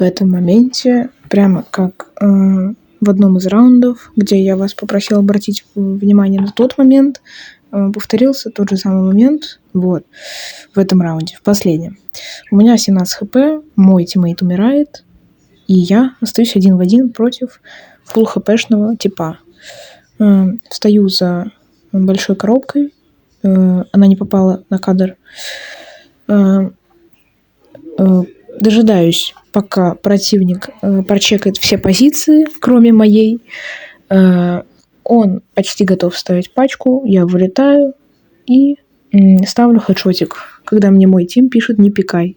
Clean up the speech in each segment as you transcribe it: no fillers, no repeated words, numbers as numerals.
этом моменте, прямо как в одном из раундов, где я вас попросила обратить внимание на тот момент, повторился тот же самый момент вот в этом раунде, в последнем. У меня 17 хп, мой тиммейт умирает, и я остаюсь один в один против фулл хпшного типа. Стою за большой коробкой, она не попала на кадр. Дожидаюсь, пока противник прочекает все позиции, кроме моей. Он почти готов ставить пачку, я вылетаю и ставлю хедшотик, когда мне мой тим пишет «не пикай».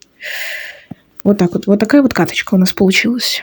Вот так вот. Вот такая вот каточка у нас получилась.